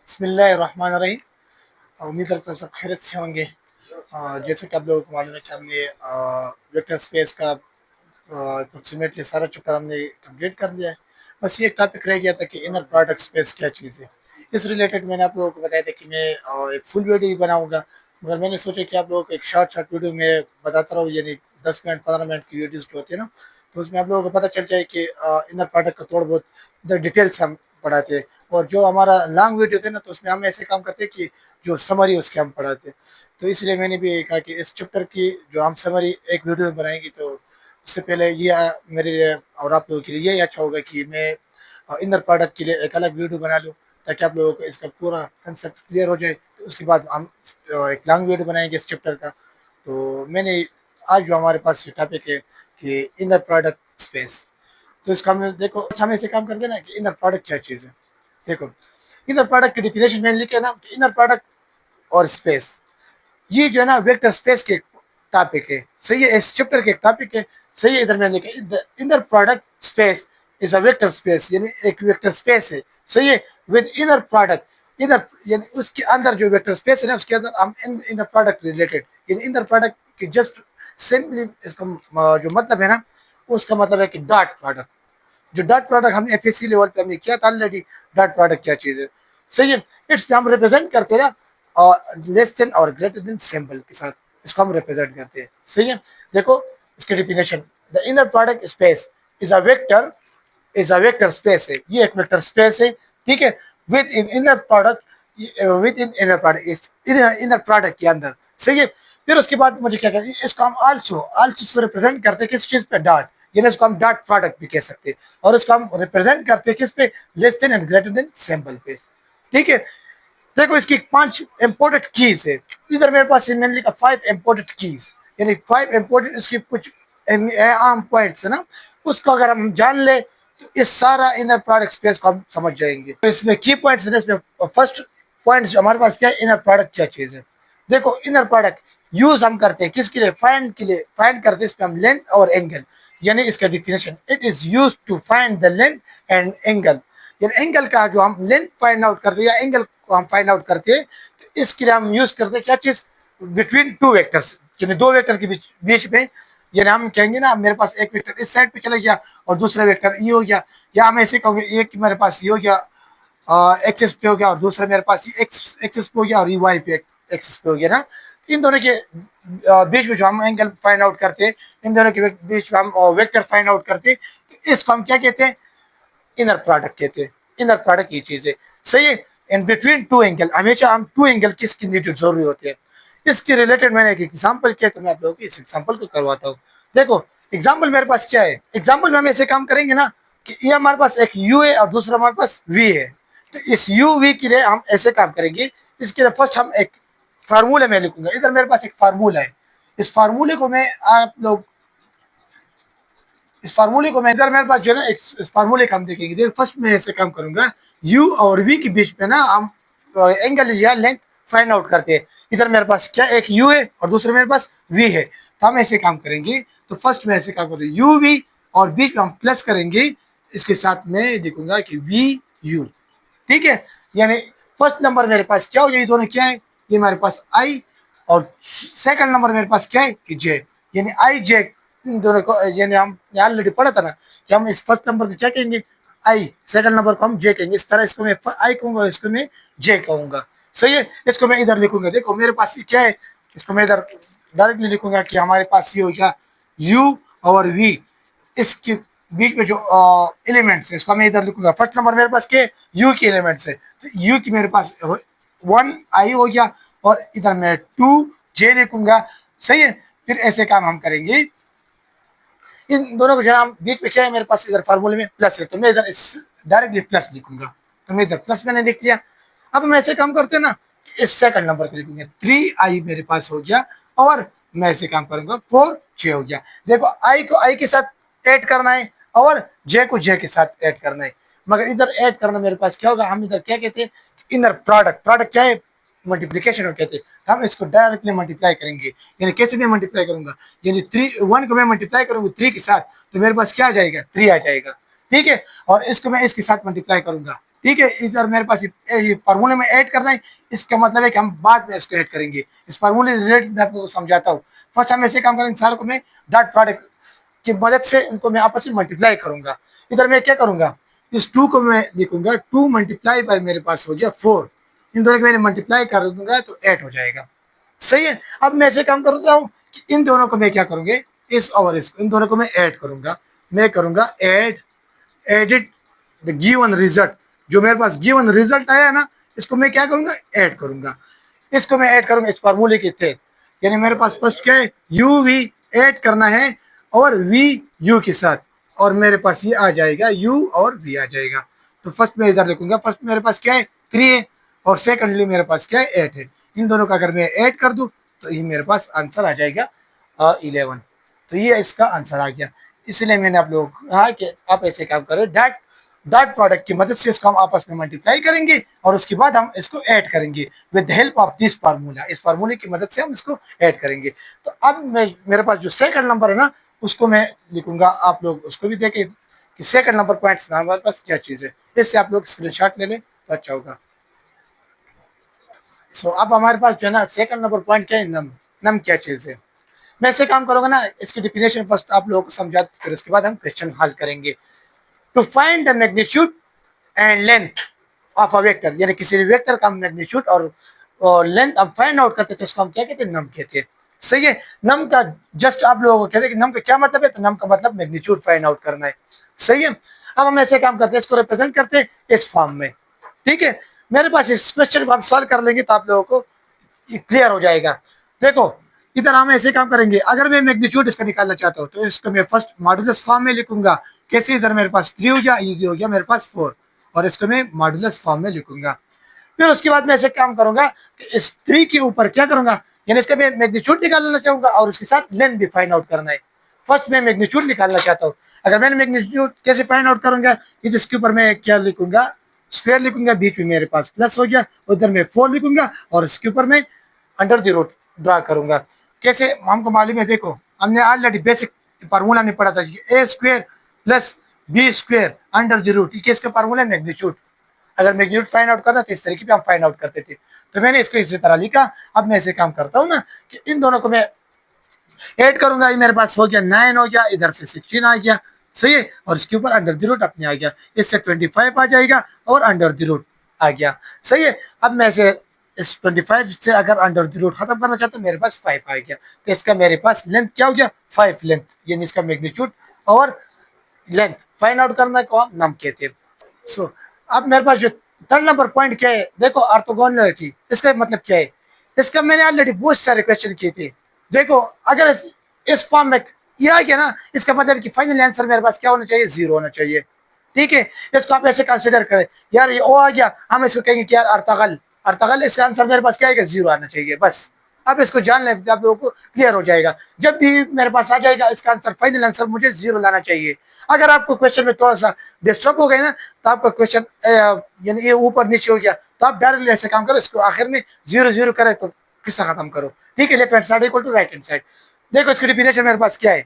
बिस्मिल्लाहिर्रहमानिर्रहीम। उम्मीद करता हूँ सब खैरियत से होंगे। जैसे कि आप लोगों को मालूम है कि हमने वेक्टर स्पेस का अप्रोक्सीमेटली सारा चैप्टर हमने कंप्लीट कर लिया है। बस ये एक टॉपिक रह गया था कि इनर प्रोडक्ट स्पेस क्या चीज़ है। इस रिलेटेड मैंने आप लोगों को बताया था कि मैं एक फुल वीडियो भी बनाऊंगा, मगर मैंने सोचा कि आप लोगों को एक शॉर्ट शॉर्ट वीडियो में बताता रहूँ, यानी 10 मिनट 15 मिनट की वीडियोज़ जो होती है ना, तो उसमें आप लोगों को पता चल जाए कि इनर प्रोडक्ट का थोड़ा बहुत इधर डिटेल्स हम पढ़ाते हैं। और जो हमारा लॉन्ग वीडियो थे ना, तो उसमें हम ऐसे काम करते हैं कि जो समरी उसके हम पढ़ाते हैं। तो इसलिए मैंने भी कहा कि इस चैप्टर की जो हम समरी एक वीडियो में बनाएंगे, तो उससे पहले ये मेरे लिए और आप लोगों के लिए यही अच्छा होगा कि मैं इनर प्रोडक्ट के लिए एक अलग वीडियो बना लूँ, ताकि आप लोगों को इसका पूरा कंसेप्ट क्लियर हो जाए। तो उसके बाद हम एक लॉन्ग वीडियो बनाएंगे इस चैप्टर का। तो मैंने आज जो हमारे पास टॉपिक है कि इनर प्रोडक्ट स्पेस, तो इसका हम देखो हम ऐसे काम करते हैं ना कि इनर प्रोडक्ट क्या चीज़ है। देखो, इनर प्रोडक्ट की डिफिनेशन मैंने लिखा है ना कि इनर प्रोडक्ट और स्पेस, ये जो है ना वेक्टर स्पेस के टॉपिक है। सही है, इस चैप्टर के टॉपिक है। सही है, इधर मैंने लिखा inner product space is a vector space, यानी एक वेक्टर स्पेस है। सही है, विद इनर प्रोडक्ट, इनर यानी उसके अंदर जो वेक्टर स्पेस है ना, उसके अंदर हम इनर प्रोडक्ट रिलेटेड, यानी इनर प्रोडक्ट की जस्ट सिंपली इसका जो मतलब है ना, उसका मतलब है कि डॉट प्रोडक्ट। जो डॉट प्रोडक्ट हमने एफएससी लेवल पे हमने किया था ऑलरेडी, डॉट प्रोडक्ट क्या चीज़ है। सही है, इट्स हम रिप्रेजेंट करते हैं ना और लेस देन और ग्रेटर देन सिंबल के साथ, इसको हम रिप्रेजेंट करते हैं। सही है, देखो इसकी definition, the inner product space is a vector, is a vector space है, ये एक वेक्टर स्पेस है। ठीक है, with in inner product, with in inner product इस इनर प्रोडक्ट के अंदर। सही है, फिर उसके बाद मुझे क्या कहते हैं, इसको हम आल्सो आल्सो से रिप्रेजेंट करते हैं किस चीज पे, डॉट, यानी इसको हम डॉट प्रोडक्ट भी कह सकते हैं। और इसको हम रिप्रेजेंट करते हैं किस पे, less than and greater than symbol पे। ठीक है, देखो इसकी 5 इंपोर्टेंट कीज है। इधर मेरे पास मैंने लिखा 5 इंपोर्टेंट कीज, यानी 5 इंपोर्टेंट इसकी कुछ आम पॉइंट्स है ना, उसको अगर हम जान ले तो इस सारा इनर प्रोडक्ट स्पेस को हम समझ जाएंगे। तो इसमें की पॉइंट्स है, इसमें फर्स्ट पॉइंट जो हमारे पास क्या है, इनर प्रोडक्ट क्या चीज है। देखो इनर प्रोडक्ट यूज हम करते हैं किसके लिए, फाइंड के लिए, फाइंड करते हैं इसमें हम लेंथ और एंगल। यानी इसका definition, it is use to find the length and angle, यानी एंगल का जो हम लेंथ फाइंड आउट करते हैं या एंगल को हम फाइंड आउट करते हैं, तो इसके लिए हम यूज करते हैं क्या चीज, बिटवीन टू वेक्टर्स, यानी दो वेक्टर के बीच बीच में। यानी हम कहेंगे ना मेरे पास एक वेक्टर इस साइड पे चला गया और दूसरा वेक्टर ये हो गया, या हम ऐसे कहोगे एक मेरे पास ये हो गया एक्सेस पे हो गया और दूसरा मेरे पास ये एक्स एक्सेस पे हो गया और ये वाई पे एक्सेस पे हो गया ना। इन दोनों के बीच में जो हम एंगल फाइंड आउट करते हैं, इन दोनों के बीच में हम वेक्टर फाइंड आउट करते हैं, तो इसको हम क्या कहते हैं, इनर प्रोडक्ट कहते हैं। इनर प्रोडक्ट ये चीज है। सही है, इन बिटवीन टू एंगल, हमेशा हम टू एंगल किसकी नीडेड जरूरी होते हैं। इसके रिलेटेड मैंने एक एग्जांपल किया, तो मैं आप लोगों को इस एग्जांपल को करवाता हूँ। देखो एग्जांपल मेरे पास क्या है, एग्जांपल में हम ऐसे काम करेंगे ना कि ये हमारे पास एक यू है और दूसरा हमारे पास वी है। तो इस यू वी के लिए हम ऐसे काम करेंगे, इसके लिए फर्स्ट हम एक फार्मूला में लिखूंगा, इधर मेरे पास एक फार्मूला है। इस फार्मूले को मैं आप लोग, इस फार्मूले को मैं इधर मेरे पास जो है ना, इस फार्मूले का हम देखेंगे। देखो फर्स्ट मैं ऐसे काम करूंगा, यू और वी के बीच में ना हम एंगल या लेंथ फाइंड आउट करते हैं। इधर मेरे पास क्या एक यू है और दूसरे मेरे पास वी है, तो हम ऐसे काम करेंगे। तो फर्स्ट मैं ऐसे काम करूँगा, यू वी और बीच में हम प्लस करेंगे, इसके साथ मैं देखूंगा कि वी यू। ठीक है, यानी फर्स्ट नंबर मेरे पास क्या हो गया, ये दोनों क्या है, ये हमारे पास आई, और सेकंड नंबर मेरे पास क्या है कि जे, यानी आई जे। इन दोनों को यानी हम ऑलरेडी पढ़ा था ना कि हम इस फर्स्ट नंबर को क्या कहेंगे, आई, सेकंड नंबर को हम जे कहेंगे। इस तरह इसको मैं आई कहूंगा, इसको मैं जे कहूंगा। सही है, इसको मैं इधर लिखूंगा। देखो मेरे पास ये क्या है, इसको मैं इधर डायरेक्टली लिखूंगा कि हमारे पास ये हो गया यू और वी, इसके बीच में जो एलिमेंट्स है इसको मैं इधर लिखूंगा। फर्स्ट नंबर मेरे पास के यू के एलिमेंट्स है, तो यू की मेरे पास 1 आई हो गया और इधर मैं 2 जे लिखूंगा। सही है, फिर ऐसे काम हम करेंगे। इन दोनों को जो हम बीच में क्या है मेरे पास, इधर फार्मूले में प्लस है, तो मैं इधर इस डायरेक्टली प्लस लिखूंगा। तो मैं इधर प्लस मैंने लिख लिया। अब हम ऐसे काम करते हैं ना, इस सेकंड नंबर को लिखूंगे, 3 आई मेरे पास हो गया और मैं ऐसे काम करूंगा, 4 जे हो गया। देखो आई को आई के साथ ऐड करना है और जे को जे के साथ ऐड करना है, मगर इधर ऐड करना मेरे पास क्या होगा, हम इधर क्या कहते हैं, इनर प्रोडक्ट। प्रोडक्ट क्या है, मल्टीप्लीकेशन कहते हैं। हम इसको डायरेक्टली मल्टीप्लाई करेंगे, यानी कैसे मैं मल्टीप्लाई करूंगा, यानी 1 को मैं मल्टीप्लाई करूंगा 3 के साथ, तो मेरे पास क्या आ जाएगा, 3 आ जाएगा। ठीक है, और इसको मैं इसके साथ मल्टीप्लाई करूंगा, ठीक है। इधर मेरे पास ये फार्मूले में ऐड करना है, इसका मतलब है कि हम बाद में इसको ऐड करेंगे। इस फार्मूले रिलेटेड मैं आपको समझाता हूँ। फर्स्ट हम ऐसे काम करेंगे, सारों को मैं डॉट प्रोडक्ट की मदद से इनको मैं आपस में मल्टीप्लाई करूंगा। इधर मैं क्या करूंगा, इस 2 को मैं लिखूंगा 2 मल्टीप्लाई बाय मेरे पास हो गया 4, इन दोनों को मैंने मल्टीप्लाई कर दूंगा तो 8 हो जाएगा, सही है। अब मैं ऐसे काम करता हूँ कि इन दोनों को मैं क्या करूंगे, इस और इसको, इन दोनों को मैं ऐड करूंगा। मैं करूंगा add, edit the given result, जो मेरे पास गिवन रिजल्ट आया है ना, इसको मैं क्या करूंगा, ऐड करूंगा। इसको मैं ऐड करूंगा इस फार्मूले के थे, यानी मेरे पास फर्स्ट क्या है, यू वी ऐड करना है और वी यू के साथ, और मेरे पास ये आ जाएगा यू और वी आ जाएगा। तो फर्स्ट मैं इधर लिखूंगा, फर्स्ट मेरे पास क्या है 3 है, और सेकंडली मेरे पास क्या है 8 है। इन दोनों का अगर मैं ऐड कर दूं तो ये मेरे पास आंसर आ जाएगा 11। तो ये इसका आंसर आ गया। इसलिए मैंने आप लोगों को कहा कि आप ऐसे काम करो, डॉट डॉट प्रोडक्ट की मदद से इसको हम आपस में मल्टीप्लाई करेंगे और उसके बाद हम इसको ऐड करेंगे with the help of this formula. इस फार्मूले की मदद से हम इसको ऐड करेंगे। तो अब मैं, मेरे पास जो सेकंड नंबर है ना, उसको मैं लिखूंगा, आप लोग उसको भी देखें कि सेकंड नंबर पॉइंट्स में हमारे पास क्या चीज़ है। इससे आप लोग स्क्रीनशॉट ले लें तो अच्छा होगा। सो अब हमारे पास जो है ना सेकंड नंबर पॉइंट क्या है, नम। नम क्या चीज़ है, मैं ऐसे काम करूंगा ना, इसकी डिफिनेशन फर्स्ट आप लोगों को समझा, फिर उसके बाद हम क्वेश्चन हल करेंगे। To find the magnitude and length of a vector, यानी किसी भी वेक्टर का मैग्नीट्यूड और लेंथ हम फाइंड आउट करते थे, उसको हम क्या कहते हैं, नम कहते हैं, सही है। नम का जस्ट आप लोगों को कहते हैं कि नम का क्या मतलब है, तो नम का मतलब मैग्नीट्यूड फाइंड आउट करना है, सही है। अब हम ऐसे काम करते हैं, इसको रिप्रेजेंट करते हैं इस फॉर्म में, ठीक है। मेरे पास इस क्वेश्चन को हम सॉल्व कर लेंगे तो आप लोगों को क्लियर हो जाएगा। देखो इधर हम ऐसे काम करेंगे, अगर मैं मैग्नीट्यूड इसका निकालना चाहता हूँ तो इसको मैं फर्स्ट मॉडुलस फॉर्म में लिखूंगा। कैसे, इधर मेरे पास 3 हो गया, ये हो गया मेरे पास 4, और इसको मैं मॉडुलस फॉर्म में लिखूंगा। फिर उसके बाद मैं ऐसे काम करूंगा कि इस 3 के ऊपर क्या करूंगा, यानी इसका मैं मैग्नीट्यूड निकालना चाहूंगा और उसके साथ लेंथ भी फाइंड आउट करना है। फर्स्ट मैं मैग्नीट्यूड निकालना चाहता हूँ, अगर मैंने मैग्नीट्यूड कैसे फाइंड आउट करूंगा, इसके ऊपर मैं क्या लिखूंगा, स्क्वायर लिखूंगा, बीच में मेरे पास प्लस हो गया, उधर मैं 4 लिखूंगा और इसके ऊपर मैं अंडर द रूट ड्रा करूंगा। कैसे, हमको मालूम है, देखो हमने ऑलरेडी बेसिक फार्मूला नहीं पढ़ा था, A square plus B square under the root, ये किसका फार्मूला है, मैग्नीट्यूड। अगर मैग्नीट्यूड फाइंड आउट करना तो इस तरीके पे हम फाइंड आउट करते थे, तो मैंने इसको इसी तरह लिखा। अब मैं ऐसे काम करता हूँ ना कि इन दोनों को मैं ऐड करूंगा, ये मेरे पास हो गया 9 हो गया, इधर से 16 आ गया, सही है, और इसके ऊपर अंडर द रूट अपने आ गया, इससे 25 आ जाएगा और अंडर द रूट आ गया, सही है। अब मैं इसे इस 25 से अगर अंडर द रूट खत्म करना चाहता हूँ, मेरे पास 5 आ गया, तो इसका मेरे पास लेंथ क्या हो गया, 5 लेंथ, यानी इसका मैग्नीट्यूड और लेंथ फाइंड आउट करना को हम नम कहते हैं। सो अब मेरे पास जो थर्ड नंबर पॉइंट क्या है, देखो ऑर्थोगोनलिटी, इसका मतलब क्या है, इसका मैंने ऑलरेडी बहुत सारे क्वेश्चन किए थे। देखो अगर इस फॉर्म में ये आ गया ना, इसका मतलब कि फाइनल आंसर मेरे पास क्या होना चाहिए, 0 होना चाहिए, ठीक है। इसको आप ऐसे कंसिडर करें, यार ये ओ आ गया, हम इसको कहेंगे कि यार अर्तगल, अर्तगल, इसका आंसर मेरे पास क्या आएगा, 0 आना चाहिए, बस। अब इसको जान लें, आप लोगों को क्लियर हो जाएगा। जब भी मेरे पास आ जाएगा इसका आंसर, फाइनल आंसर मुझे 0 लाना चाहिए। अगर आपको क्वेश्चन में थोड़ा सा डिस्टर्ब हो गया ना, तो आपका क्वेश्चन यानी ये ऊपर नीचे हो गया, तो आप डायरेक्टली ऐसे काम करो, इसको आखिर में 0 0 करे तो किस्सा खत्म करो, ठीक है। Left hand side equal to right hand side. देखो इसकी डिफिनेशन मेरे पास क्या है,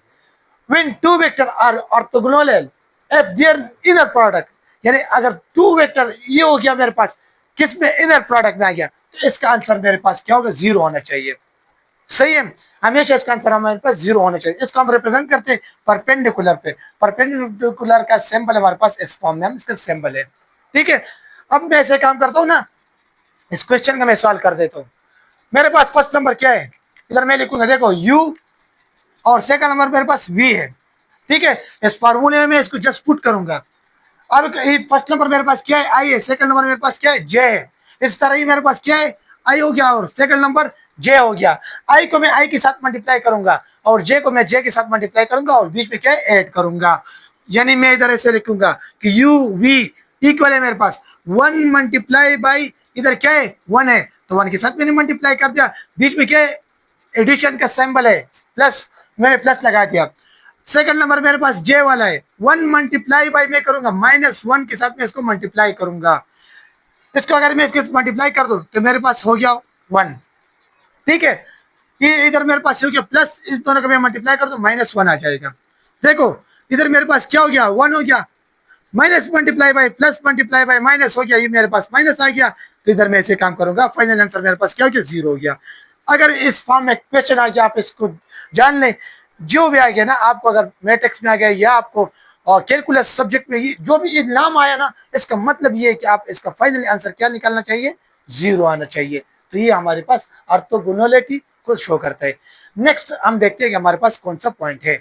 when two vector are orthogonal if their inner product, यानी अगर 2 वेक्टर, ये हो गया मेरे पास किस में, इनर प्रोडक्ट में आ गया, तो इसका आंसर मेरे पास क्या होगा, 0 होना चाहिए, सही है। हमेशा इसका आंसर हमारे पास 0 होना चाहिए। इसको हम रिप्रेजेंट करते हैं परपेंडिकुलर पे, परपेंडिकुलर का सिंबल हमारे पास इस फॉर्म में, हम इसका सिंबल है, ठीक है। अब मैं ऐसे काम करता हूँ ना, इस क्वेश्चन का मैं सॉल्व कर देता हूँ। मेरे पास फर्स्ट नंबर क्या है, इधर मैं लिखूंगा, देखो u, और सेकंड नंबर मेरे पास v है, ठीक है। इस फार्मूले में मैं इसको जस्ट पुट करूंगा। अब फर्स्ट नंबर मेरे पास क्या है, i है, सेकंड नंबर मेरे पास क्या है, j है। इस तरह ही मेरे पास क्या है, i हो गया और सेकंड नंबर j हो गया। i को मैं i के साथ मल्टीप्लाई करूंगा और j को मैं j के साथ मल्टीप्लाई करूंगा और बीच में क्या है, ऐड करूंगा। यानी मैं इधर ऐसे लिखूंगा कि u v इक्वल है मेरे पास 1 मल्टीप्लाई बाई, इधर क्या है, 1 है, तो 1 के साथ मैंने मल्टीप्लाई कर दिया, बीच में क्या है, एडिशन का सिंबल है प्लस, मैंने प्लस लगा दिया। सेकंड नंबर मेरे पास j वाला है, 1 मल्टीप्लाई बाई मैं करूंगा -1 के साथ मैं इसको मल्टीप्लाई करूंगा। इसको अगर मैं इसके मल्टीप्लाई कर दूं तो मेरे पास हो गया 1, ठीक है। ये इधर मेरे पास हो गया प्लस, इस दोनों का मैं मल्टीप्लाई कर दूं -1 आ जाएगा। देखो इधर मेरे पास क्या हो गया, 1 हो गया, minus multiply by plus multiply by minus हो गया, ये मेरे पास माइनस आ गया, तो इधर मैं ऐसे काम करूंगा, फाइनल आंसर मेरे पास क्या हो गया, 0 हो गया। अगर इस फॉर्म में क्वेश्चन आ गया, आप इसको जान लें, जो भी आ गया ना आपको, अगर मैट्रिक्स में आ गया या आपको कैलकुलस सब्जेक्ट में जो भी नाम आया ना, इसका मतलब ये है कि आप इसका फाइनल आंसर क्या निकालना चाहिए, 0 आना चाहिए। तो ये हमारे पास ऑर्थोगोनैलिटी को शो करता है। नेक्स्ट हम देखते हैं कि हमारे पास कौन सा पॉइंट है।